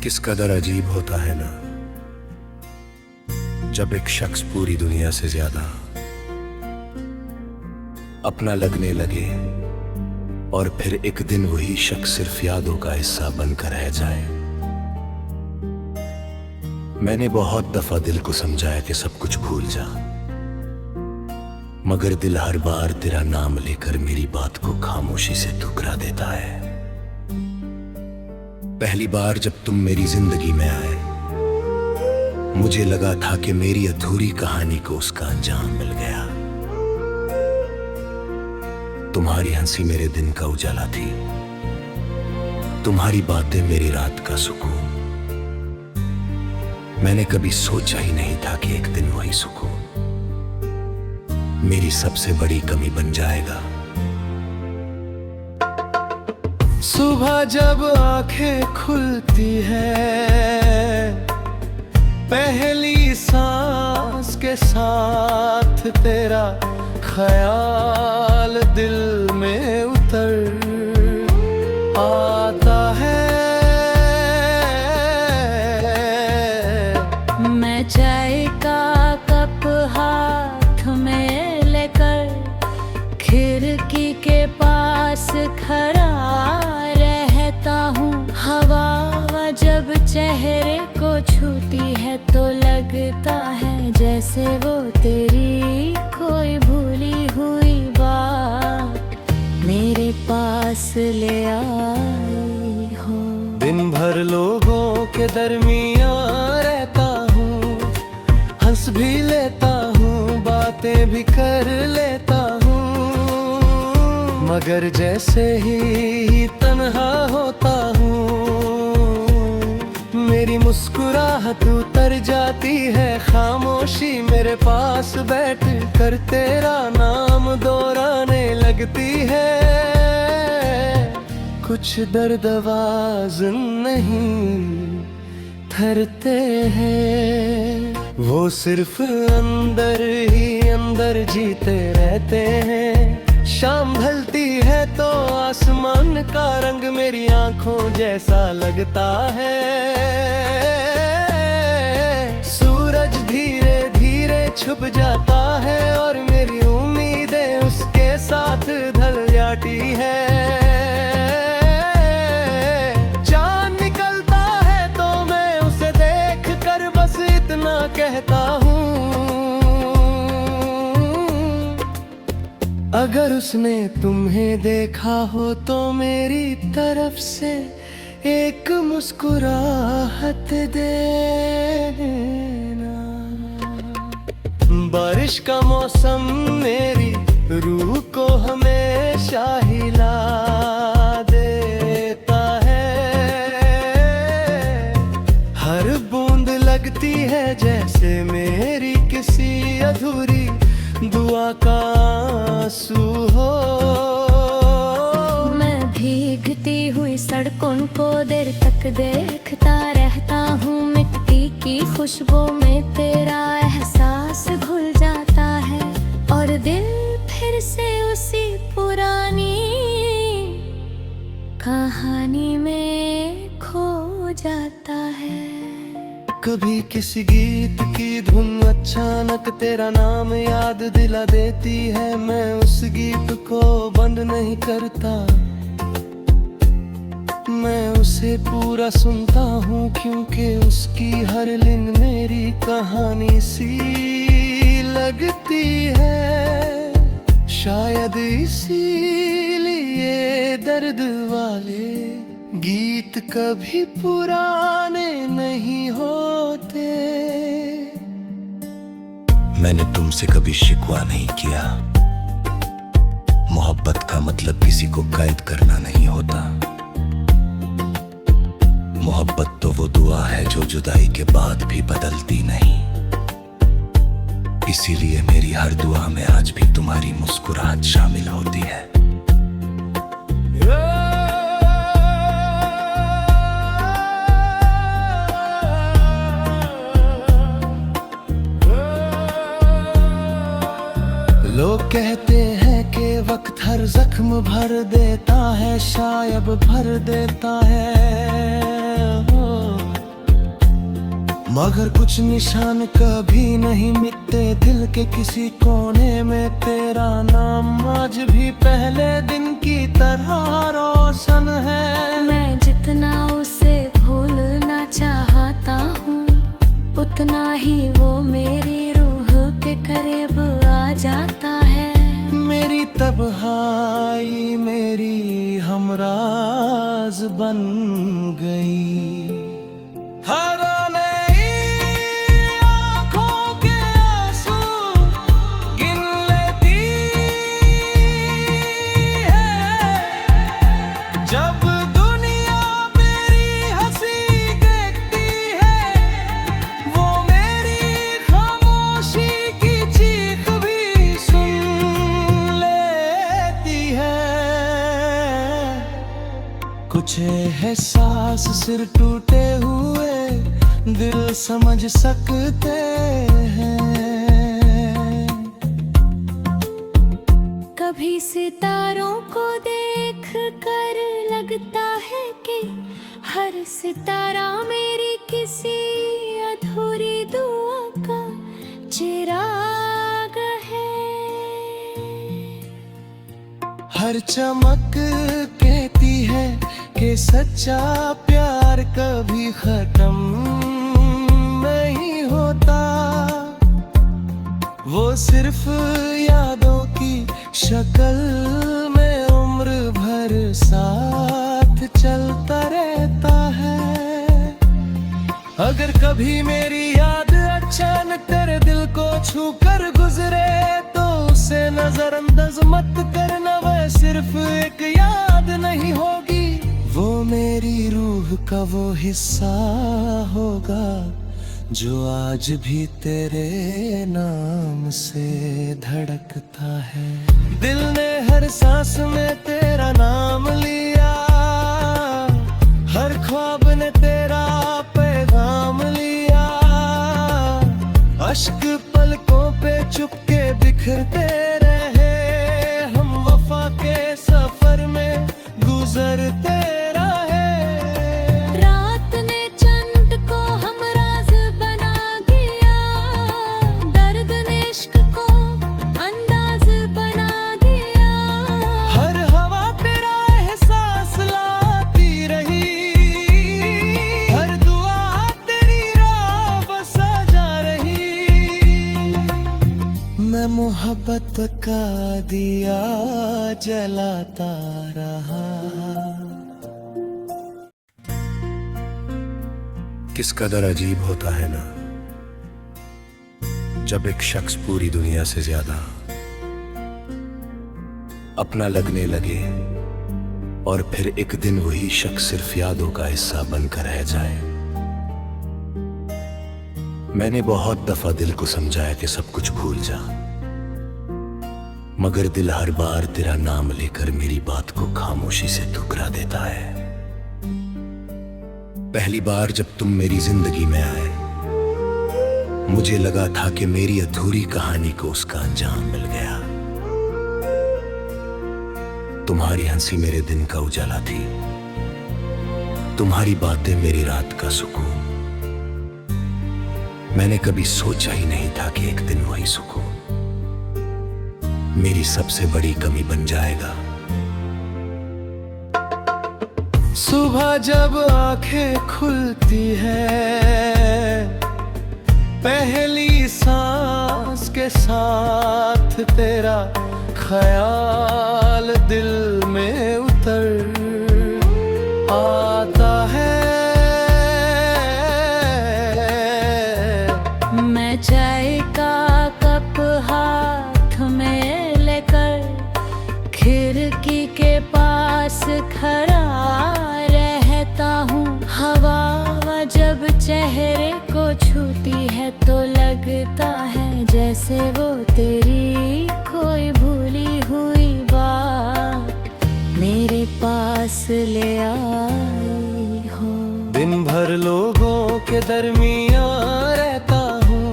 किस कदर अजीब होता है ना जब एक शख्स पूरी दुनिया से ज्यादा अपना लगने लगे और फिर एक दिन वही शख्स सिर्फ यादों का हिस्सा बनकर रह जाए। मैंने बहुत दफा दिल को समझाया कि सब कुछ भूल जा, मगर दिल हर बार तेरा नाम लेकर मेरी बात को खामोशी से ठुकरा देता है। पहली बार जब तुम मेरी जिंदगी में आए, मुझे लगा था कि मेरी अधूरी कहानी को उसका अंजाम मिल गया। तुम्हारी हंसी मेरे दिन का उजाला थी, तुम्हारी बातें मेरी रात का सुकून। मैंने कभी सोचा ही नहीं था कि एक दिन वही सुकून मेरी सबसे बड़ी कमी बन जाएगा। सुबह जब आंखें खुलती है, पहली सांस के साथ तेरा ख्याल दिल में उतर आता है। मैं चाय का कप हाथ में लेकर खिड़की के पास खड़ा रहता हूँ। हवा जब चेहरे को छूती है तो लगता है जैसे वो तेरी कोई भूली हुई बात मेरे पास ले आई हो। दिन भर लोगों के दरमियाँ रहता हूँ, हंस भी लेता हूँ, बातें भी कर लेता हूँ, मगर जैसे ही तन्हा होता हूँ मेरी मुस्कुराहट उतर जाती है। खामोशी मेरे पास बैठ कर तेरा नाम दोहराने लगती है। कुछ दर्द आवाज़ नहीं थरते हैं, वो सिर्फ अंदर ही अंदर जीते रहते हैं। शाम ढलती है तो आसमान का रंग मेरी आंखों जैसा लगता है। सूरज धीरे धीरे छुप जाता है और मेरी उम्मीदें उसके साथ ढल जाती है। चांद निकलता है तो मैं उसे देख कर बस इतना कहता हूँ, अगर उसने तुम्हें देखा हो तो मेरी तरफ से एक मुस्कुराहट देना। बारिश का मौसम मेरी रूह को हमेशा हिला देता है। हर बूंद लगती है जैसे मेरी किसी अधूरी दुआ का आंसू हो। मैं भीगती हुई सड़कों को देर तक देखता रहता हूँ। मिट्टी की खुशबू में तेरा एहसास घुल जाता है और दिल फिर से उसी पुरानी कहानी में खो जाता है। कभी किसी गीत की धुन अचानक तेरा नाम याद दिला देती है। मैं उस गीत को बंद नहीं करता, मैं उसे पूरा सुनता हूँ क्योंकि उसकी हर लाइन मेरी कहानी सी लगती है। शायद इसीलिए दर्द वाले गीत कभी पुराने नहीं होते। मैंने तुमसे कभी शिकवा नहीं किया, मोहब्बत का मतलब किसी को कैद करना नहीं होता। मोहब्बत तो वो दुआ है जो जुदाई के बाद भी बदलती नहीं। इसीलिए मेरी हर दुआ में आज भी तुम्हारी मुस्कुराहट शामिल होती है। लोग कहते हैं कि वक्त हर जख्म भर देता है, शायद भर देता है। मगर कुछ निशान कभी नहीं मिटते दिल के किसी कोने में। तेरा नाम आज भी पहले दिन की तरह रोशन है। मैं जितना उसे भूलना चाहता हूँ, उतना ही वो मेरी रूह के करीब आ जाता है। मेरी तन्हाई मेरी हमराज बन गई। हर नई आँखों के आंसू गिन लेती है। जब दुनिया मेरी हंसी देखती है, वो मेरी खामोशी की चीख भी सुन लेती है। कुछ एहसास सिर टूटे हुए दिल समझ सकते हैं। कभी सितारों को देख कर लगता है कि हर सितारा मेरी किसी अधूरी दुआ का चिराग है। हर चमक कहती है कि सच्चा प्यार कभी खत्म नहीं होता। वो सिर्फ यादों की शक्ल में उम्र भर साथ चलता रहता है। अगर कभी मेरी याद अचानक तेरे दिल को छू कर गुजरे, तो उसे नजरअंदाज मत करना। वह सिर्फ एक याद नहीं होगी, वो मेरी रूह का वो हिस्सा होगा जो आज भी तेरे नाम से धड़कता है। दिल ने हर सांस में तेरा नाम लिया, हर ख्वाब ने तेरा पैगाम लिया। अश्क पलकों पे चुपके बिखरते रहे, हम वफा के सफर में गुजरते रहे। रात ने चंद को हमराज बना दिया, दर्द ने इश्क को अंदाज बना दिया। हर हवा तेरा एहसास लाती रही, हर दुआ तेरी राह बसा जा रही। मैं मोहब्बत का दिया जलाता रहा। किस कदर अजीब होता है ना, जब एक शख्स पूरी दुनिया से ज्यादा अपना लगने लगे और फिर एक दिन वही शख्स सिर्फ यादों का हिस्सा बनकर रह जाए। मैंने बहुत दफा दिल को समझाया कि सब कुछ भूल जा, मगर दिल हर बार तेरा नाम लेकर मेरी बात को खामोशी से ठुकरा देता है। पहली बार जब तुम मेरी जिंदगी में आए, मुझे लगा था कि मेरी अधूरी कहानी को उसका अंजाम मिल गया। तुम्हारी हंसी मेरे दिन का उजाला थी, तुम्हारी बातें मेरी रात का सुकून। मैंने कभी सोचा ही नहीं था कि एक दिन वही सुकून मेरी सबसे बड़ी कमी बन जाएगा। सुबह जब आंखें खुलती है, पहली सांस के साथ तेरा ख्याल दिल में उतर आता है। मैं चाय का कप हाथ में लेकर खिड़की के पास खड़ा रहता हूँ। हवा जब चेहरे को छूती है तो लगता है जैसे वो तेरी कोई भूली हुई बात मेरे पास ले आई हो। दिन भर लोगों के दरमियाँ रहता हूँ,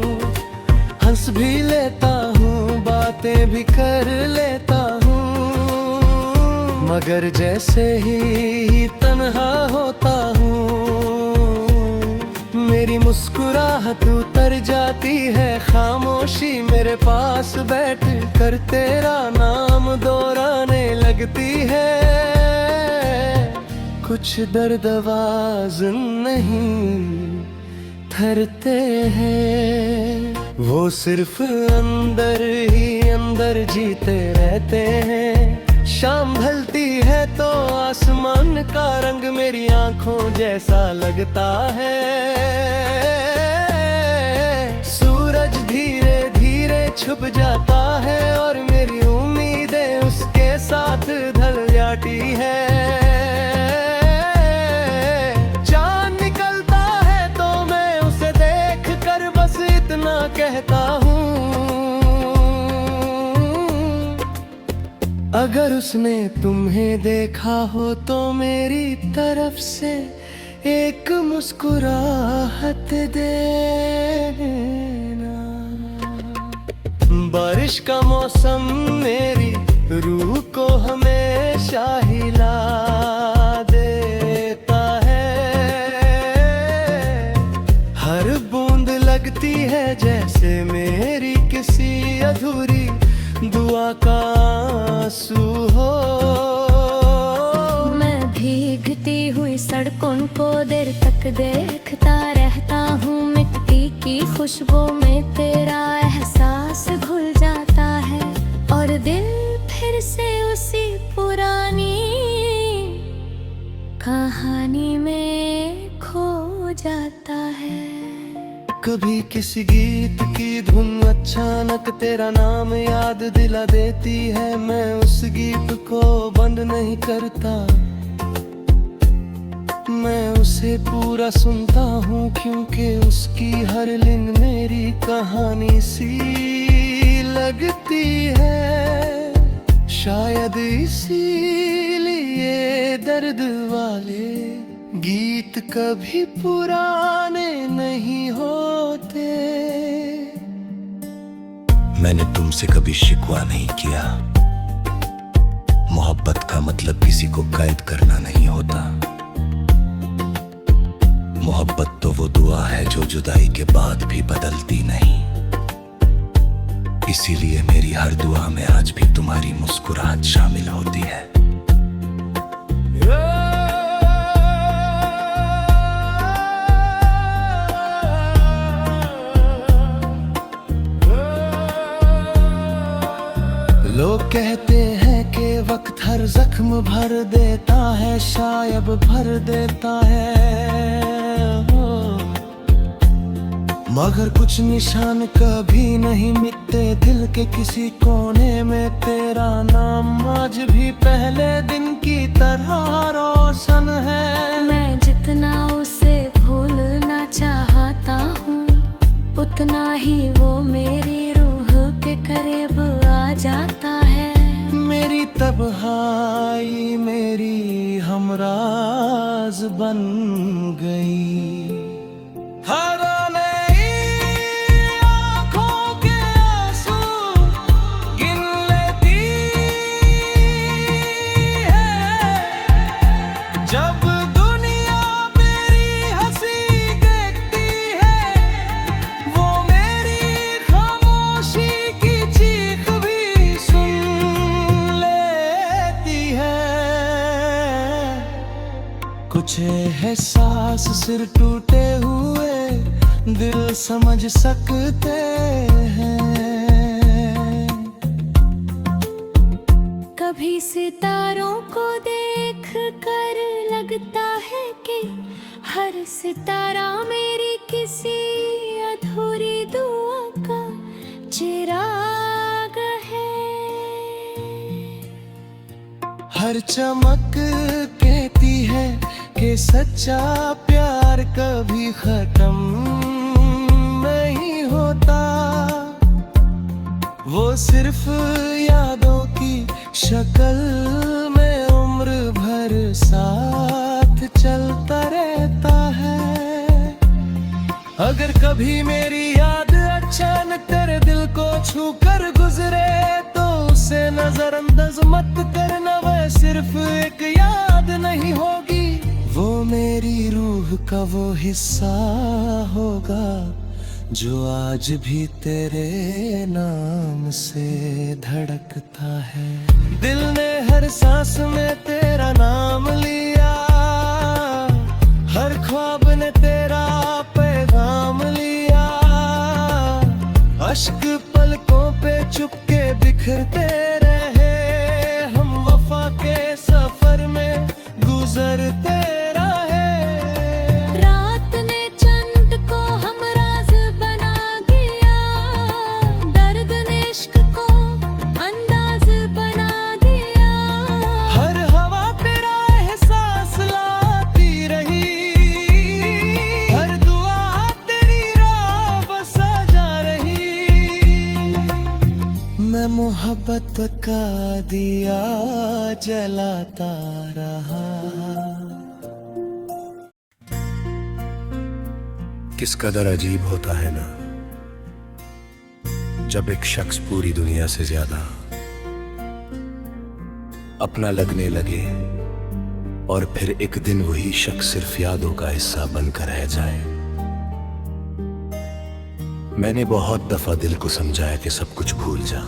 हंस भी लेता हूँ, बातें भी कर लेता हूँ, मगर जैसे ही तन्हा होता हूँ, मेरी मुस्कुराहट चाहत उतर जाती है खामोशी मेरे पास बैठ कर तेरा नाम दोहराने लगती है। कुछ दर्द आवाज नहीं थरते हैं, वो सिर्फ अंदर ही अंदर जीते रहते हैं। शाम ढलती है तो आसमान का रंग मेरी आंखों जैसा लगता है। सूरज धीरे धीरे छुप जाता है और मेरी उम्मीदें उसके साथ ढल जाती है। चांद निकलता है तो मैं उसे देख कर बस इतना कहता हूँ, अगर उसने तुम्हें देखा हो तो मेरी तरफ से एक मुस्कुराहट देना। बारिश का मौसम मेरी रूह को हमेशा हिला देता है। हर बूंद लगती है जैसे मेरी किसी अधूरी दुआ का आंसू हो। मैं भीगती हुई सड़कों को देर तक देखता रहता हूँ, मिट्टी की खुशबू में तेरा एहसास घुल जाता है और दिल फिर से उसी पुरानी कहानी में खो जाता है। कभी किसी गीत की धुन अचानक तेरा नाम याद दिला देती है, मैं उस गीत को बंद नहीं करता, मैं उसे पूरा सुनता हूँ क्योंकि उसकी हर लिन मेरी कहानी सी लगती है। शायद इसीलिए दर्द वाले गीत कभी पुराने नहीं होते। मैंने तुमसे कभी शिकवा नहीं किया, मोहब्बत का मतलब किसी को कैद करना नहीं होता। मोहब्बत तो वो दुआ है जो जुदाई के बाद भी बदलती नहीं। इसीलिए मेरी हर दुआ में आज भी तुम्हारी मुस्कुराहट शामिल होती है। लोग कहते हैं कि वक्त हर जख्म भर देता है, शायद भर देता है हो। मगर कुछ निशान कभी नहीं मिटते दिल के किसी कोने में तेरा नाम आज भी पहले दिन की तरह रोशन है। मैं जितना उसे भूलना चाहता हूँ उतना ही वो मेरी रूह के करीब आ जाता है। मेरी तन्हाई मेरी हमराज बन गई। हर नई आँखों के आंसू गिन लेती है, जब दुनिया मेरी हंसी देखती है, वो मेरी खामोशी की चीख भी सुन लेती है। कुछ एहसास सिर टूटे हुए दिल समझ सकते हैं। कभी सितारों को देख कर लगता है कि हर सितारा मेरी किसी अधूरी दुआ का चिराग है। हर चमक कहती है कि सच्चा प्यार कभी खत्म नहीं होता, वो सिर्फ यादों की शक्ल में उम्र भर साथ चलता रहता है। अगर कभी मेरी याद अचानक तेरे दिल को छू कर गुजरे तो उसे नजरअंदाज मत करना, वह सिर्फ एक याद नहीं होगी, वो मेरी रूह का वो हिस्सा होगा जो आज भी तेरे नाम से धड़कता है। दिल ने हर सांस में तेरा नाम लिया, हर ख्वाब ने तेरा पैगाम लिया। अश्क पलकों पे चुपके बिखरते रहे, हम वफा के सफर में गुजरते रहे। रात ने चंद को हमराज बना दिया, दर्द ने इश्क को अंदाज बना दिया। हर हवा तेरा एहसास लाती रही, हर दुआ तेरी राह बसा जा रही। मैं मोहब्बत का दिया जलाता रहा। किस कदर अजीब होता है ना, जब एक शख्स पूरी दुनिया से ज्यादा अपना लगने लगे और फिर एक दिन वही शख्स सिर्फ यादों का हिस्सा बनकर रह जाए। मैंने बहुत दफा दिल को समझाया कि सब कुछ भूल जा,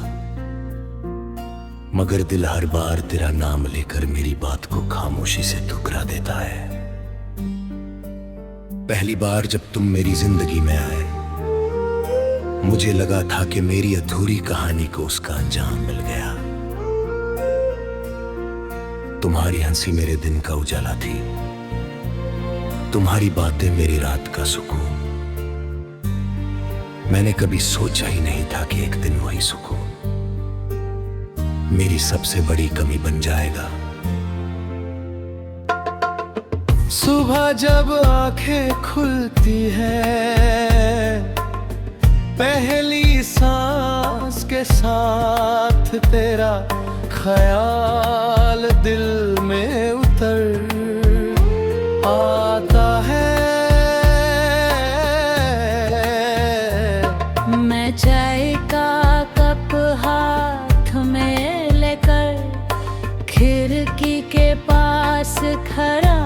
मगर दिल हर बार तेरा नाम लेकर मेरी बात को खामोशी से ठुकरा देता है। पहली बार जब तुम मेरी जिंदगी में आए, मुझे लगा था कि मेरी अधूरी कहानी को उसका अंजाम मिल गया। तुम्हारी हंसी मेरे दिन का उजाला थी, तुम्हारी बातें मेरी रात का सुकून। मैंने कभी सोचा ही नहीं था कि एक दिन वही सुकून मेरी सबसे बड़ी कमी बन जाएगा। सुबह जब आंखें खुलती है, पहली सांस के साथ तेरा ख्याल दिल में उतर आता है। मैं चाय का कप हाथ में लेकर खिड़की के पास खड़ा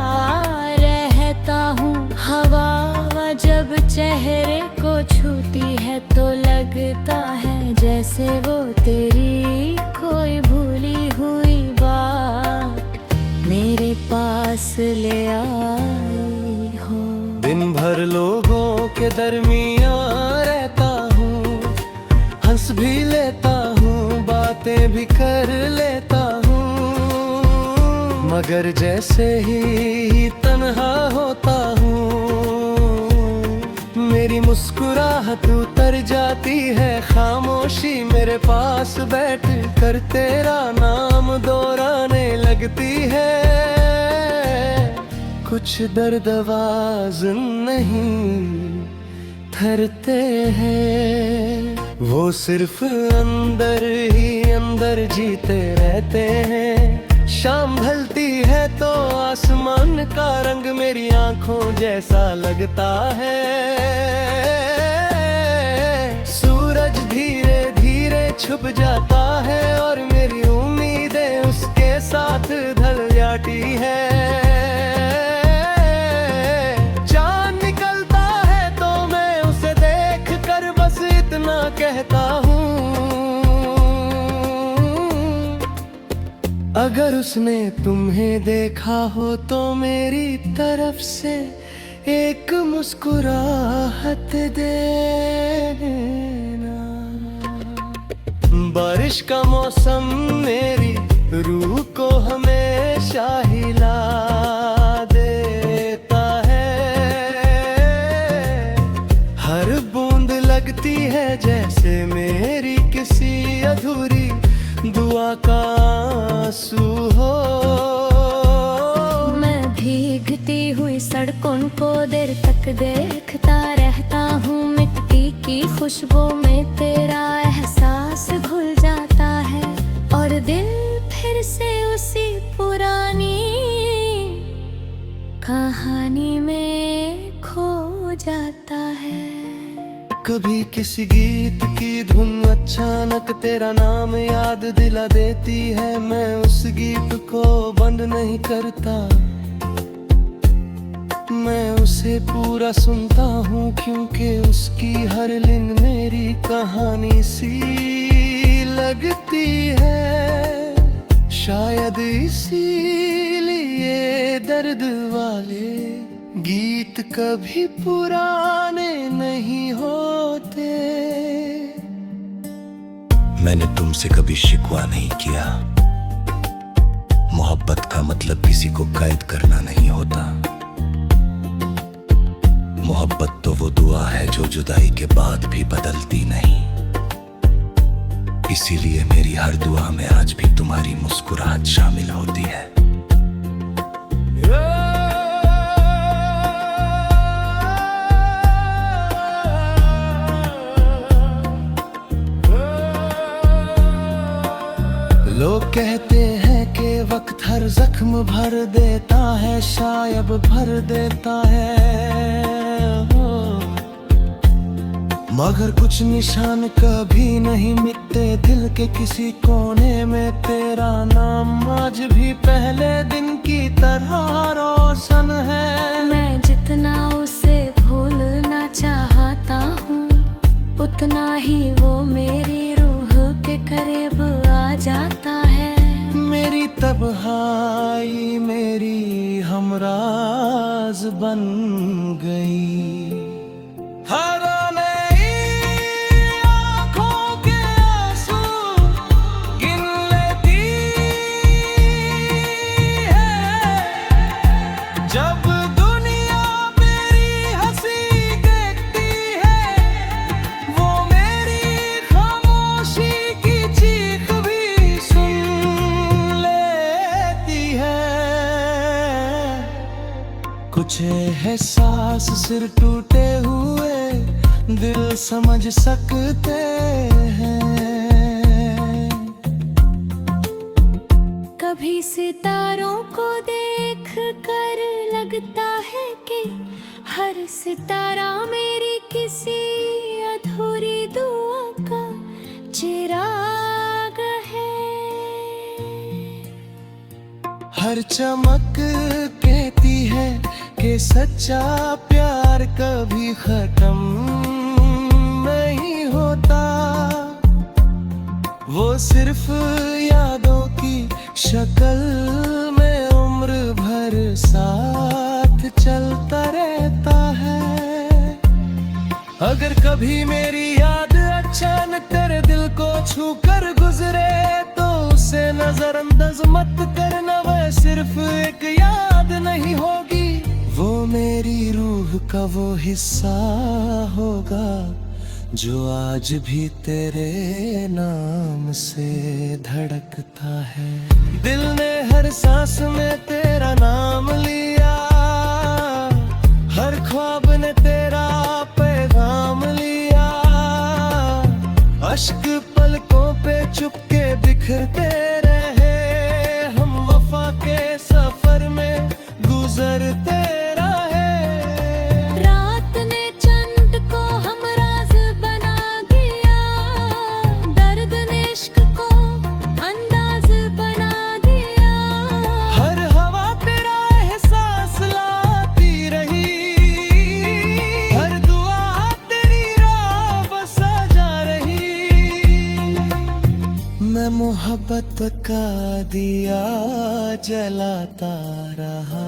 रहता हूँ। हवा जब चेहरे को छूती है तो लगता है जैसे वो तेरी कोई भूली हुई बात मेरे पास ले आई हो। दिन भर लोगों के दरमियाँ रहता हूँ, हंस भी लेता हूँ, बातें भी कर लेता हूँ, मगर जैसे ही तन्हा होता हूँ, मेरी मुस्कुराहट उतर जाती है। खामोशी मेरे पास बैठ कर तेरा नाम दोहराने लगती है। कुछ दर्द आवाज नहीं थरते हैं, वो सिर्फ अंदर ही अंदर जीते रहते हैं। शाम ढलती है तो आसमान का रंग मेरी आंखों जैसा लगता है। सूरज धीरे धीरे छुप जाता है और मेरी उम्मीदें उसके साथ ढल जाती है। चांद निकलता है तो मैं उसे देख कर बस इतना कहता हूँ, अगर उसने तुम्हें देखा हो तो मेरी तरफ से एक मुस्कुराहट देना। बारिश का मौसम मेरी रूह को हमेशा हिला देता है। हर बूंद लगती है जैसे मेरी किसी अधूरी दुआ का आंसू हो। मैं भीगती हुई सड़कों को देर तक देखता रहता हूँ। मिट्टी की खुशबू में तेरा एहसास घुल जाता है और दिल फिर से उसी पुरानी कहानी में खो जाता है। कभी किसी गीत की धुन अचानक तेरा नाम याद दिला देती है। मैं उस गीत को बंद नहीं करता, मैं उसे पूरा सुनता हूँ, क्योंकि उसकी हर लाइन मेरी कहानी सी लगती है। शायद इसीलिए दर्द वाले गीत कभी पुराने नहीं होते। मैंने तुमसे कभी शिकवा नहीं किया। मोहब्बत का मतलब किसी को कैद करना नहीं होता। मोहब्बत तो वो दुआ है जो जुदाई के बाद भी बदलती नहीं। इसीलिए मेरी हर दुआ में आज भी तुम्हारी मुस्कुराहट शामिल होती है। लोग कहते हैं कि वक्त हर जख्म भर देता है, शायद भर देता है। मगर कुछ निशान कभी नहीं मिटते दिल के किसी कोने में। तेरा नाम आज भी पहले दिन की तरह रोशन है। मैं जितना उसे भूलना चाहता हूँ, उतना ही वो मेरी रूह के करीब आ जाता है। मेरी तन्हाई मेरी हमराज बन गई। हर जब दुनिया मेरी हंसी देखती है, वो मेरी खामोशी की चीख भी सुन लेती है। कुछ एहसास सिर टूटे हुए दिल समझ सकते हैं। कभी सितारों को देख कर लगता है कि हर सितारा मेरी किसी अधूरी दुआ का चिराग है। हर चमक कहती है कि सच्चा प्यार कभी खत्म नहीं होता। वो सिर्फ यादों की शक्ल में उम्र भर साथ चलता रहता है। अगर कभी मेरी याद अचानक तेरे दिल को छू कर गुजरे, तो उसे नजरअंदाज मत करना। वह सिर्फ एक याद नहीं होगी, वो मेरी रूह का वो हिस्सा होगा जो आज भी तेरे नाम से धड़कता है। दिल ने हर सांस में तेरा नाम लिया, हर ख्वाब ने तेरा पैगाम लिया। अश्क पलकों पे चुपके बिखरते रहे, हम वफा के सफर में गुजरते रहे। रात ने चंद को हमराज बना दिया, दर्द ने इश्क को अंदाज बना दिया। हर हवा तेरा एहसास लाती रही, हर दुआ तेरी राह बसा जा रही। मैं मोहब्बत का दिया जलाता रहा।